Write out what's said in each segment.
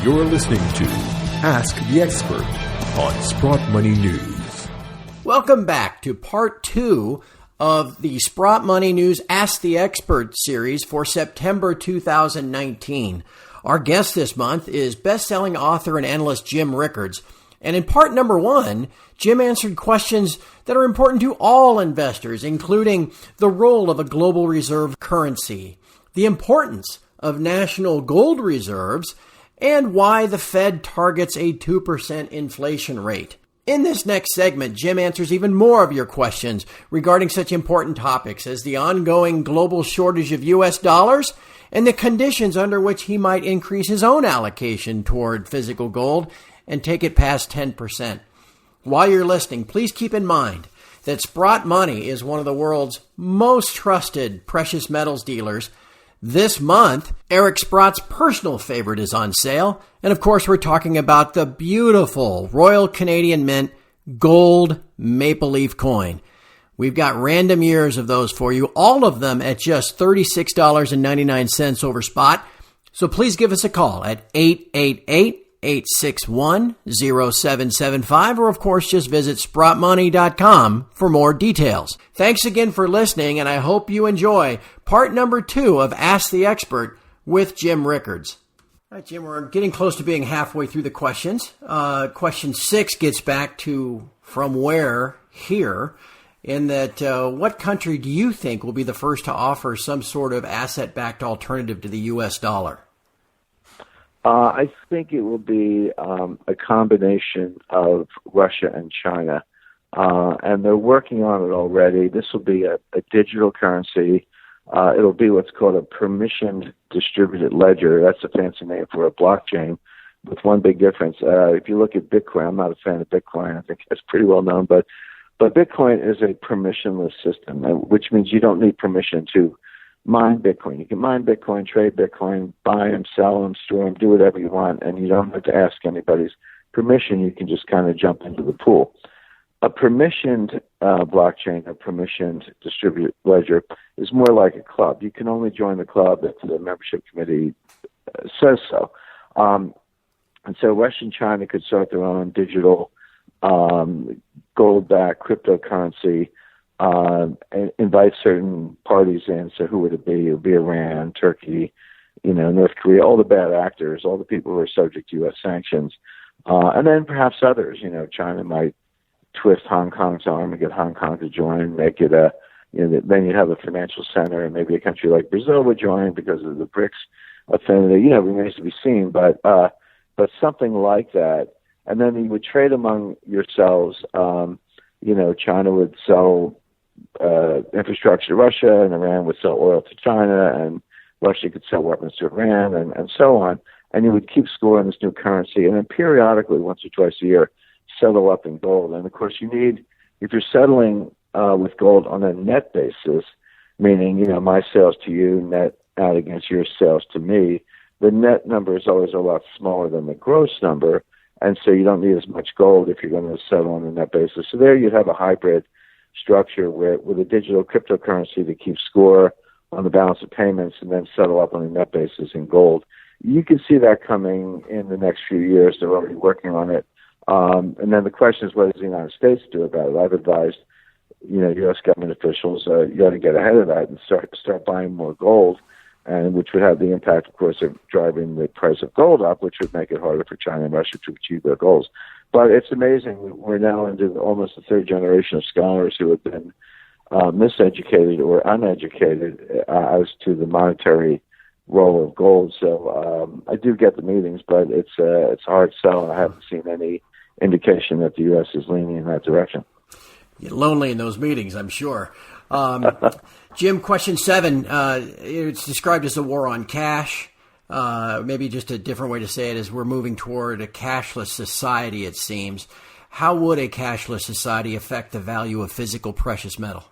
You're listening to Ask the Expert on Sprott Money News. Welcome back to part 2 of the Sprott Money News Ask the Expert series for September 2019. Our guest this month is best-selling author and analyst Jim Rickards. And in part number 1, Jim answered questions that are important to all investors, including the role of a global reserve currency, the importance of national gold reserves, and why the Fed targets a 2% inflation rate. In this next segment, Jim answers even more of your questions regarding such important topics as the ongoing global shortage of U.S. dollars and the conditions under which he might increase his own allocation toward physical gold and take it past 10%. While you're listening, please keep in mind that Sprott Money is one of the world's most trusted precious metals dealers. This month, Eric Sprott's personal favorite is on sale. And of course, we're talking about the beautiful Royal Canadian Mint gold maple leaf coin. We've got random years of those for you, all of them at just $36.99 over spot. So please give us a call at 888-861-0775, or of course, just visit sprottmoney.com for more details. Thanks again for listening, and I hope you enjoy part number 2 of Ask the Expert with Jim Rickards. All right, Jim, we're getting close to being halfway through the questions. Question 6 gets back to from where here, in that what country do you think will be the first to offer some sort of asset-backed alternative to the U.S. dollar? I think it will be a combination of Russia and China, and they're working on it already. This will be a digital currency. It'll be what's called a permissioned distributed ledger. That's a fancy name for a blockchain, with one big difference. If you look at Bitcoin, I'm not a fan of Bitcoin. I think that's pretty well known, but Bitcoin is a permissionless system, which means you don't need permission to mine Bitcoin. You can mine Bitcoin, trade Bitcoin, buy them, sell them, store them, do whatever you want, and you don't have to ask anybody's permission. You can just kind of jump into the pool. A permissioned blockchain, a permissioned distributed ledger, is more like a club. You can only join the club if the membership committee says so. And so Russia and China could start their own digital gold-backed cryptocurrency, and invite certain parties in. So who would it be? It would be Iran, Turkey, North Korea, all the bad actors, all the people who are subject to U.S. sanctions. And then perhaps others. China might twist Hong Kong's arm and get Hong Kong to join, make it then you'd have a financial center, and maybe a country like Brazil would join because of the BRICS affinity. Remains to be seen, but something like that. And then you would trade among yourselves. China would sell infrastructure to Russia, and Iran would sell oil to China, and Russia could sell weapons to Iran, and so on. And you would keep score in this new currency, and then periodically, once or twice a year, settle up in gold. And of course, you need, if you're settling with gold on a net basis, meaning, my sales to you net out against your sales to me, the net number is always a lot smaller than the gross number, and so you don't need as much gold if you're going to settle on a net basis. So there you'd have a hybrid structure with a digital cryptocurrency that keeps score on the balance of payments and then settle up on a net basis in gold. You can see that coming in the next few years. They're already working on it. And then the question is, what does the United States do about it? I've advised, U.S. government officials, you got to get ahead of that and start buying more gold, and which would have the impact, of course, of driving the price of gold up, which would make it harder for China and Russia to achieve their goals. But it's amazing. We're now into almost the third generation of scholars who have been miseducated or uneducated as to the monetary role of gold. So I do get the meetings, but it's a hard sell. I haven't seen any indication that the U.S. is leaning in that direction. You're lonely in those meetings, I'm sure. Jim, question 7, it's described as a war on cash. Maybe just a different way to say it is we're moving toward a cashless society, it seems. How would a cashless society affect the value of physical precious metal?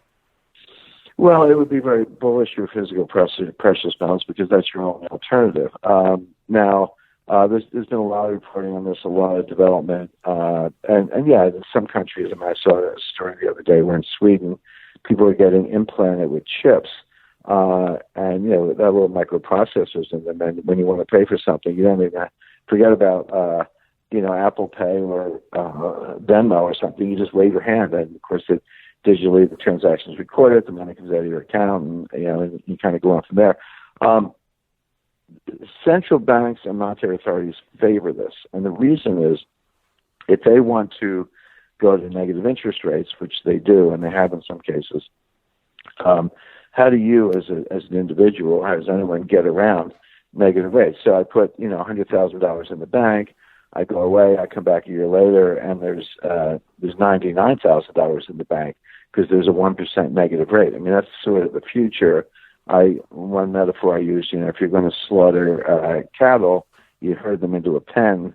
Well, it would be very bullish for physical precious metals because that's your only alternative. Now, there's been a lot of reporting on this, a lot of development. And yeah, in some countries, I saw a story the other day where in Sweden, people are getting implanted with chips. And, that little microprocessors in them. And when you want to pay for something, you don't even forget about Apple Pay or Venmo or something. You just wave your hand, and of course, digitally the transaction's recorded, the money comes out of your account, and and you kind of go on from there. Central banks and monetary authorities favor this, and the reason is if they want to go to negative interest rates, which they do, and they have in some cases. How do you, as an individual, how does anyone get around negative rates? So I put, $100,000 in the bank. I go away. I come back a year later, and there's $99,000 in the bank because there's a 1% negative rate. I mean, that's sort of the future. One metaphor I use, if you're going to slaughter cattle, you herd them into a pen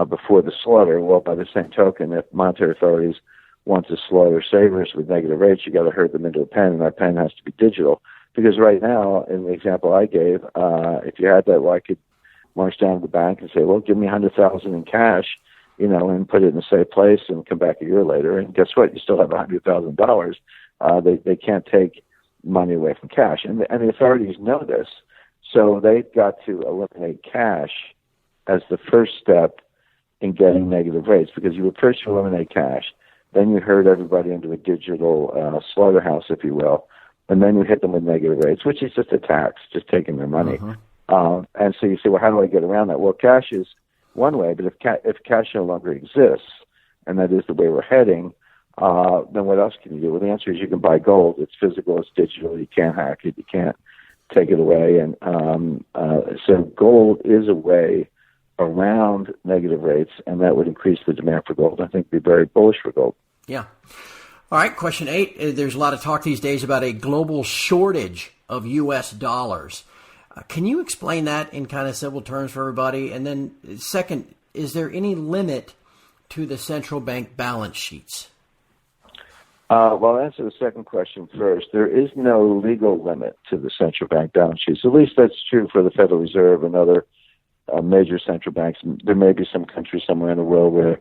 before the slaughter. Well, by the same token, if monetary authorities want to slaughter savers with negative rates, you got to herd them into a pen, and that pen has to be digital. Because right now, in the example I gave, if you had that, well, I could march down to the bank and say, well, give me $100,000 in cash, and put it in a safe place and come back a year later. And guess what? You still have $100,000. They can't take money away from cash. And the authorities know this. So they've got to eliminate cash as the first step in getting negative rates, because you would first eliminate cash. Then you herd everybody into a digital slaughterhouse, if you will, and then you hit them with negative rates, which is just a tax, just taking their money. And so you say, well, how do I get around that? Well, cash is one way, but if cash no longer exists, and that is the way we're heading, then what else can you do? Well, the answer is you can buy gold. It's physical, it's digital. You can't hack it. You can't take it away. And so gold is a way around negative rates, and that would increase the demand for gold. I think be very bullish for gold. Yeah. All right, question 8. There's a lot of talk these days about a global shortage of U.S. dollars. Can you explain that in kind of simple terms for everybody? And then second, is there any limit to the central bank balance sheets? Well, I'll answer the second question first. There is no legal limit to the central bank balance sheets. At least that's true for the Federal Reserve and other major central banks. There may be some country somewhere in the world where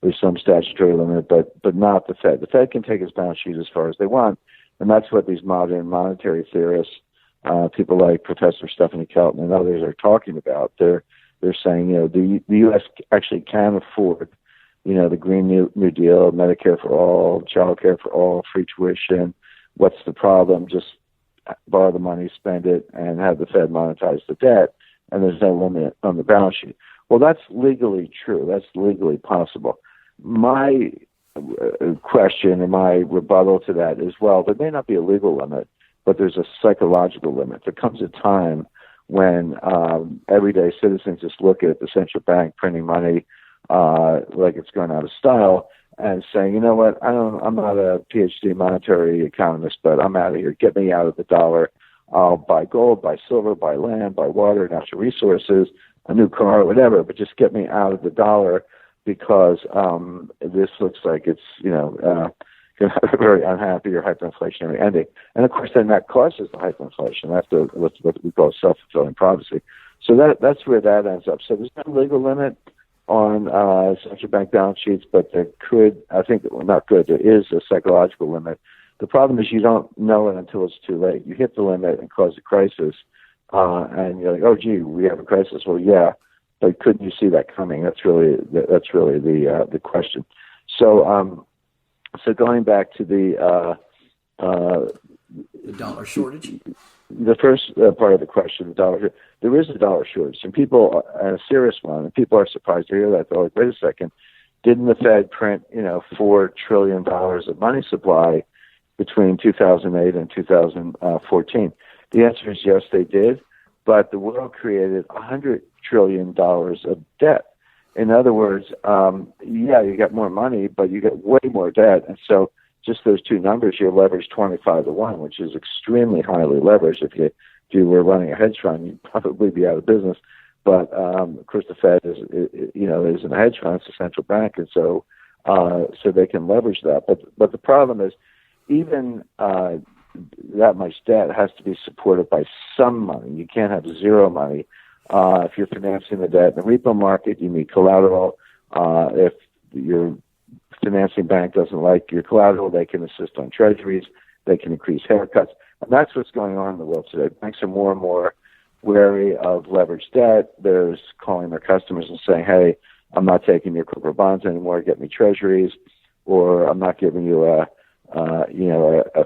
there's some statutory limit, but not the Fed. The Fed can take its balance sheet as far as they want, and that's what these modern monetary theorists, people like Professor Stephanie Kelton and others, are talking about. They're saying, the U.S. actually can afford, the Green New Deal, Medicare for all, child care for all, free tuition. What's the problem? Just borrow the money, spend it, and have the Fed monetize the debt, and there's no limit on the balance sheet. Well, that's legally true. That's legally possible. My question or my rebuttal to that is, well, there may not be a legal limit, but there's a psychological limit. There comes a time when everyday citizens just look at the central bank printing money like it's gone out of style and saying, you know what, I'm not a PhD monetary economist, but I'm out of here. Get me out of the dollar. I'll buy gold, buy silver, buy land, buy water, natural resources, a new car, whatever, but just get me out of the dollar because this looks like it's, going to have a very unhappy or hyperinflationary ending. And, of course, then that causes the hyperinflation. That's what we call self-fulfilling prophecy. So that's where that ends up. So there's no legal limit on central bank balance sheets, but there is a psychological limit. The problem is you don't know it until it's too late. You hit the limit and cause a crisis, and you're like, oh, gee, we have a crisis. Well, yeah, but couldn't you see that coming? That's really the question. So going back to the dollar shortage. The first part of the question, the dollar. There is a dollar shortage, and people, and a serious one, and people are surprised to hear that. They're like, wait a second, didn't the Fed print, $4 trillion of money supply between 2008 and 2014? The answer is yes, they did, but the world created $100 trillion of debt. In other words, you got more money, but you get way more debt, and so just those two numbers, you're leveraged 25 to 1, which is extremely highly leveraged. If you were running a hedge fund, you'd probably be out of business. But of course, the Fed isn't a hedge fund; it's a central bank, and so they can leverage that. But the problem is, even that much debt has to be supported by some money. You can't have zero money. If you're financing the debt in the repo market, you need collateral. If your financing bank doesn't like your collateral, they can assist on treasuries, they can increase haircuts. And that's what's going on in the world today. Banks are more and more wary of leveraged debt. There's calling their customers and saying, hey, I'm not taking your corporate bonds anymore, get me treasuries, or I'm not giving you a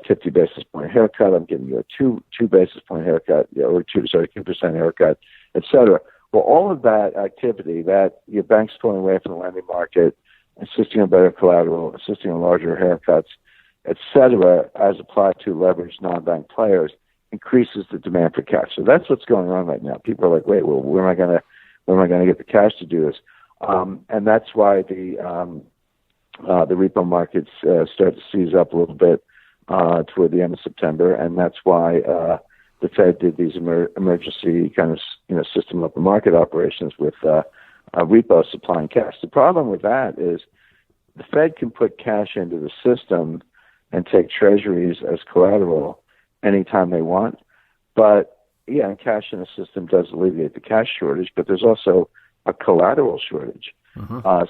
50 basis point haircut, I'm giving you a two basis point haircut, or 2% haircut, et cetera. Well, all of that activity, that your bank's pulling away from the lending market, insisting on better collateral, insisting on larger haircuts, et cetera, as applied to leveraged non-bank players, increases the demand for cash. So that's what's going on right now. People are like, wait, well, where am I going to get the cash to do this? And that's why the repo markets start to seize up a little bit toward the end of September, and that's why the Fed did these emergency kind of system of the market operations with repo supplying cash. The problem with that is the Fed can put cash into the system and take treasuries as collateral anytime they want, but and cash in the system does alleviate the cash shortage, but there's also a collateral shortage.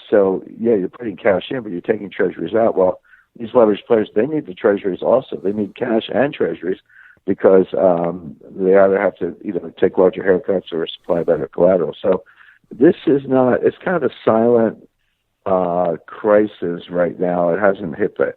So you're putting cash in, but you're taking treasuries out. Well, these leveraged players, they need the treasuries also. They need cash and treasuries because they either have to take larger haircuts or supply better collateral. So this is not, it's kind of a silent crisis right now. It hasn't hit the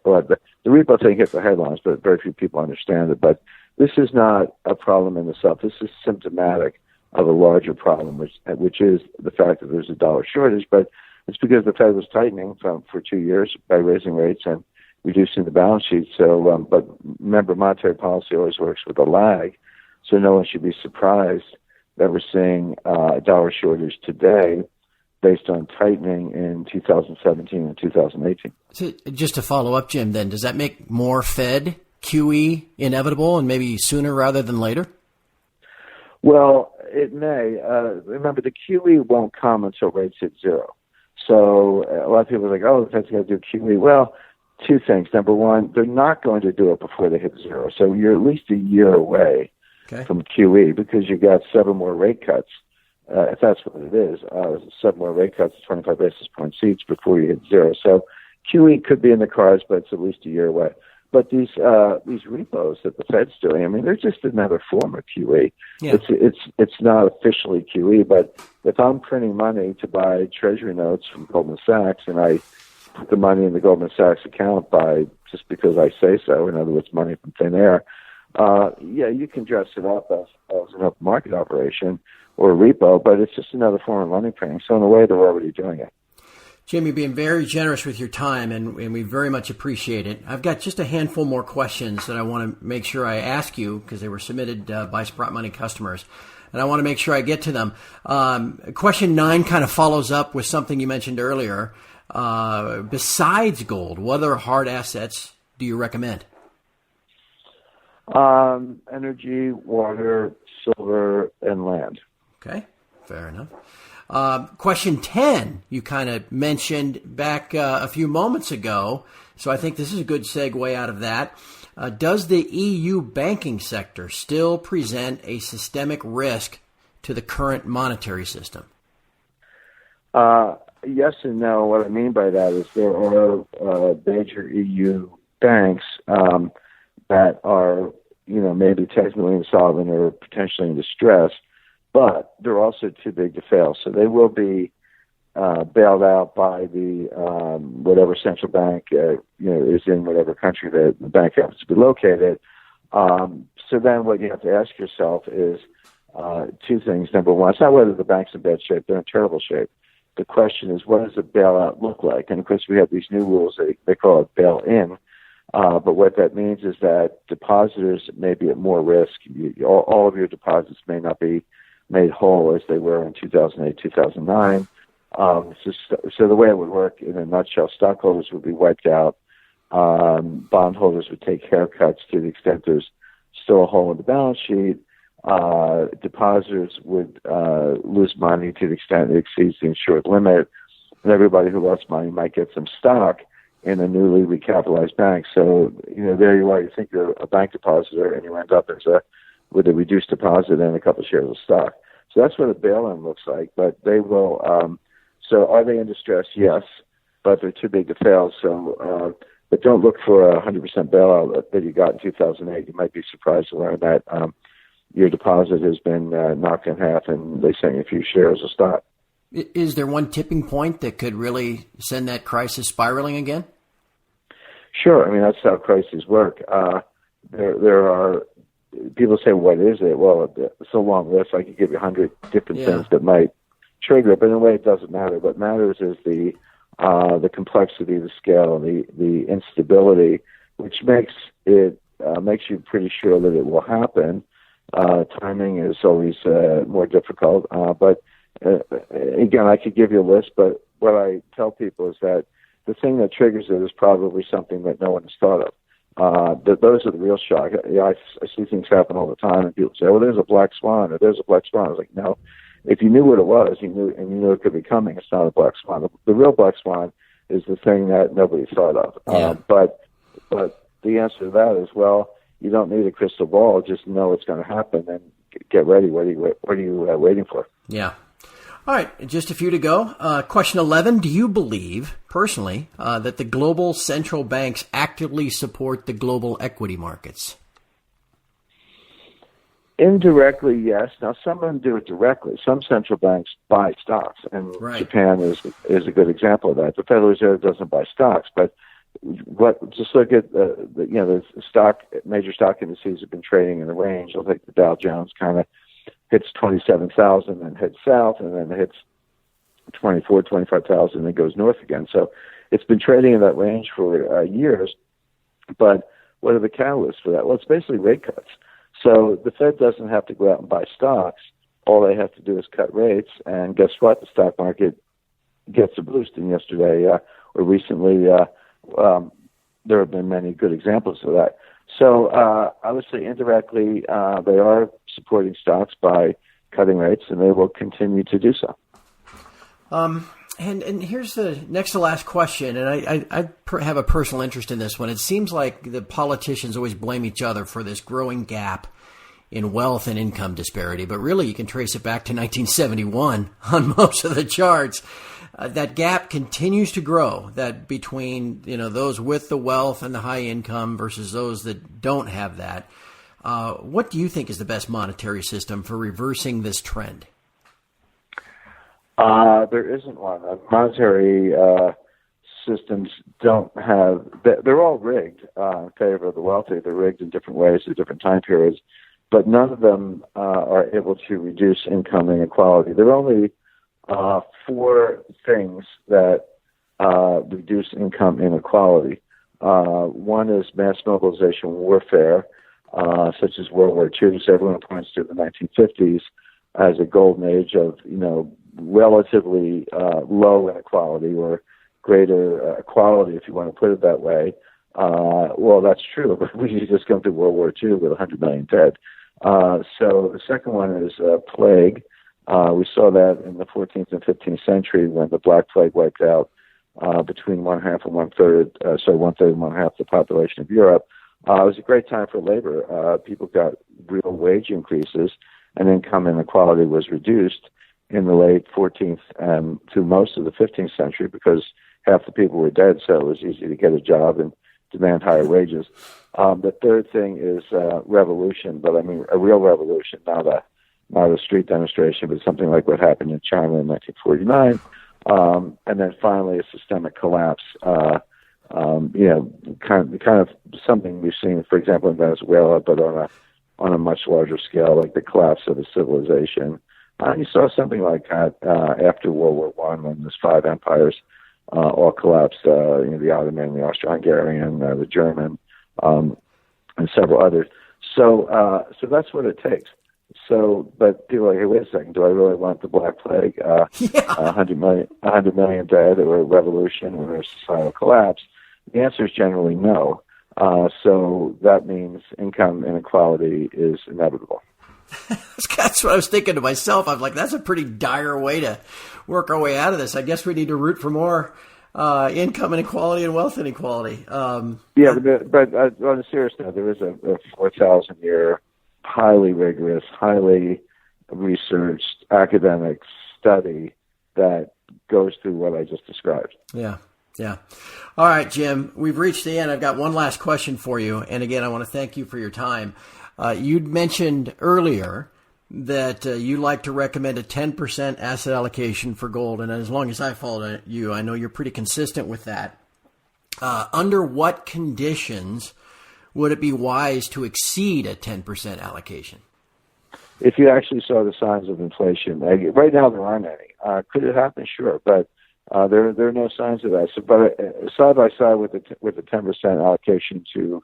repo thing hit the headlines, but very few people understand it. But this is not a problem in itself. This is symptomatic of a larger problem, which is the fact that there's a dollar shortage, but it's because the Fed was tightening for 2 years by raising rates and reducing the balance sheet. So, but remember, monetary policy always works with a lag, so no one should be surprised that we're seeing a dollar shortage today based on tightening in 2017 and 2018. So just to follow up, Jim, then, does that make more Fed QE inevitable and maybe sooner rather than later? Well, it may. Remember, the QE won't come until rates hit zero. So a lot of people are like, oh, the Fed's going to do QE. Well, two things. Number one, they're not going to do it before they hit zero. So you're at least a year away from QE because you got 7 more rate cuts, if that's what it is, 7 more rate cuts, 25 basis points each before you hit zero. So QE could be in the cards, but it's at least a year away. But these repos that the Fed's doing, I mean, they're just another form of QE. Yeah. It's not officially QE, but if I'm printing money to buy Treasury notes from Goldman Sachs and I put the money in the Goldman Sachs account just because I say so, in other words, money from thin air, you can dress it up as an open market operation or a repo, but it's just another form of money printing. So in a way, they're already doing it. Jim, you're being very generous with your time, and we very much appreciate it. I've got just a handful more questions that I want to make sure I ask you because they were submitted by Sprott Money customers, and I want to make sure I get to them. Question 9 kind of follows up with something you mentioned earlier. Besides gold, what other hard assets do you recommend? Energy, water, silver, and land. Okay, fair enough. Question 10, you kind of mentioned back a few moments ago, so I think this is a good segue out of that. Does the EU banking sector still present a systemic risk to the current monetary system? Yes and no. What I mean by that is there are major EU banks that are, maybe technically insolvent or potentially in distress, but they're also too big to fail. So they will be bailed out by the whatever central bank is in whatever country the bank happens to be located. So then what you have to ask yourself is two things. Number one, it's not whether the bank's in bad shape. They're in terrible shape. The question is, what does a bailout look like? And, of course, we have these new rules. They call it bail-in. But what that means is that depositors may be at more risk. All of your deposits may not be made whole as they were in 2008, 2009. So the way it would work, in a nutshell, stockholders would be wiped out. Bondholders would take haircuts to the extent there's still a hole in the balance sheet. Depositors would lose money to the extent it exceeds the insured limit. And everybody who lost money might get some stock in a newly recapitalized bank. So, there you are. You think you're a bank depositor, and you end up with a reduced deposit and a couple of shares of stock. So that's what a bail-in looks like. But they will. So are they in distress? Yes, but they're too big to fail. So, but don't look for a 100% bailout that you got in 2008. You might be surprised to learn that your deposit has been knocked in half and they send you a few shares of stock. Is there one tipping point that could really send that crisis spiraling again? Sure. I mean, that's how crises work. There are people say, what is it? Well, it's a long list. I could give you 100 different things that might trigger it, but in a way it doesn't matter. What matters is the complexity, the scale, the instability, which makes you pretty sure that it will happen. Timing is always more difficult, but again, I could give you a list, but what I tell people is that the thing that triggers it is probably something that no one has thought of. Those are the real shock. I see things happen all the time, and people say, "Well, there's a black swan," or "There's a black swan." I was like, "No, if you knew what it was, you knew it could be coming. It's not a black swan. The real black swan is the thing that nobody thought of." Yeah. But the answer to that is, well, you don't need a crystal ball. Just know it's going to happen and get ready. What are you waiting for? Yeah. All right, just a few to go. Question 11, do you believe, personally, that the global central banks actively support the global equity markets? Indirectly, yes. Now, some of them do it directly. Some central banks buy stocks, and Japan is a good example of that. The Federal Reserve doesn't buy stocks, but just look at the major stock indices have been trading in a range. I'll take the Dow Jones, kind of hits 27,000 and heads south, and then it hits 24, 25,000 and it goes north again. So it's been trading in that range for years. But what are the catalysts for that? Well, it's basically rate cuts. So the Fed doesn't have to go out and buy stocks. All they have to do is cut rates, and guess what? The stock market gets a boost. And yesterday or recently, there have been many good examples of that. So I would say indirectly, they are supporting stocks by cutting rates, and they will continue to do so. And here's the next to last question, and I have a personal interest in this one. It seems like the politicians always blame each other for this growing gap in wealth and income disparity, but really you can trace it back to 1971 on most of the charts. That gap continues to grow, that between those with the wealth and the high income versus those that don't have that. What do you think is the best monetary system for reversing this trend? There isn't one. Monetary systems don't have. They're all rigged in favor of the wealthy. They're rigged in different ways at different time periods, but none of them are able to reduce income inequality. There are only 4 things that reduce income inequality. One is mass mobilization warfare, such as World War II. So everyone points to the 1950s as a golden age of, relatively low inequality or greater equality, if you want to put it that way. Well, that's true, but we just come through World War II with 100 million dead. So the second one is plague. We saw that in the 14th and 15th century when the Black Plague wiped out between one third and one half the population of Europe. It was a great time for labor. People got real wage increases, and income inequality was reduced in the late 14th and to most of the 15th century because half the people were dead, so it was easy to get a job and demand higher wages. The third thing is revolution, but I mean a real revolution, not a street demonstration, but something like what happened in China in 1949. And then finally, a systemic collapse. Kind of something we've seen, for example, in Venezuela, but on a much larger scale, like the collapse of a civilization. You saw something like that after World War I, when those 5 empires all collapsed. The Ottoman, the Austro-Hungarian, the German, and several others. So that's what it takes. So, but people are like, hey, wait a second, do I really want the Black Plague, 100 million dead, or a revolution, or a societal collapse? The answer is generally no. So that means income inequality is inevitable. That's what I was thinking to myself. I'm like, that's a pretty dire way to work our way out of this. I guess we need to root for more income inequality and wealth inequality. But on a serious note, there is a 4,000-year highly rigorous, highly researched academic study that goes through what I just described. Yeah. All right, Jim, we've reached the end. I've got one last question for you. And again, I want to thank you for your time. You'd mentioned earlier that you like to recommend a 10% asset allocation for gold. And as long as I follow you, I know you're pretty consistent with that. Under what conditions would it be wise to exceed a 10% allocation? If you actually saw the signs of inflation. Right now, there aren't any. Could it happen? Sure. But there are no signs of that. So, but side by side with the 10% allocation to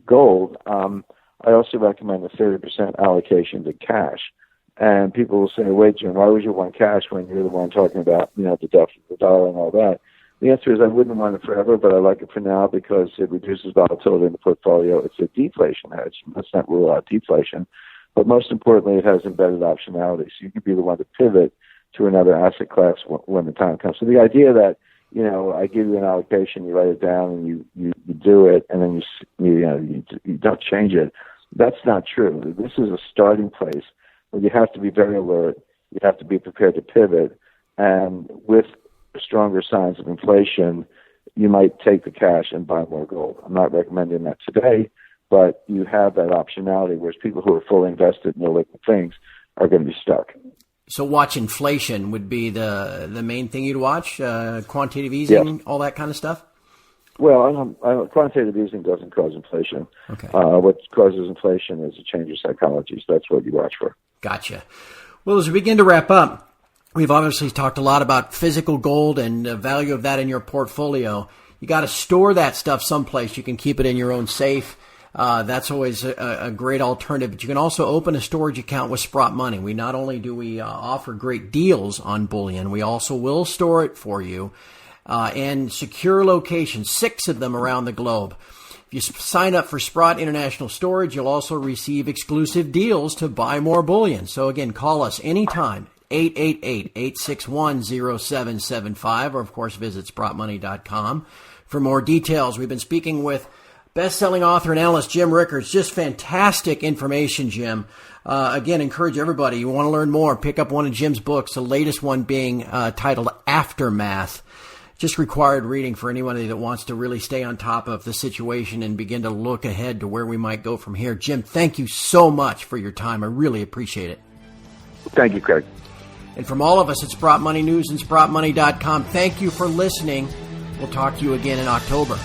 gold, I also recommend a 30% allocation to cash. And people will say, "Wait, Jim, why would you want cash when you're the one talking about the death of the dollar and all that?" The answer is I wouldn't want it forever, but I like it for now because it reduces volatility in the portfolio. It's a deflation hedge. Let's not rule out deflation. But most importantly, it has embedded optionality. So you can be the one to pivot to another asset class when the time comes. So the idea that, I give you an allocation, you write it down, and you do it, and then you don't change it, that's not true. This is a starting place where you have to be very alert. You have to be prepared to pivot. And with stronger signs of inflation, you might take the cash and buy more gold. I'm not recommending that today, but you have that optionality, whereas people who are fully invested in illiquid things are going to be stuck. So watch inflation would be the main thing you'd watch? Quantitative easing, yes. All that kind of stuff? Well, quantitative easing doesn't cause inflation. Okay. What causes inflation is a change of psychology, so that's what you watch for. Gotcha. Well, as we begin to wrap up, we've obviously talked a lot about physical gold and the value of that in your portfolio. You got to store that stuff someplace. You can keep it in your own safe. That's always a great alternative. But you can also open a storage account with Sprott Money. We not only do we offer great deals on bullion, we also will store it for you in secure locations, 6 of them around the globe. If you sign up for Sprott International Storage, you'll also receive exclusive deals to buy more bullion. So again, call us anytime, 888-861-0775, or of course visit sprottmoney.com for more details. We've been speaking with best-selling author and analyst Jim Rickards. Just fantastic information, Jim. Again, encourage everybody, you want to learn more, pick up one of Jim's books, the latest one being titled Aftermath. Just required reading for anybody that wants to really stay on top of the situation and begin to look ahead to where we might go from here. Jim, thank you so much for your time. I really appreciate it. Thank you, Craig. And from all of us at Sprott Money News and SprottMoney.com, thank you for listening. We'll talk to you again in October.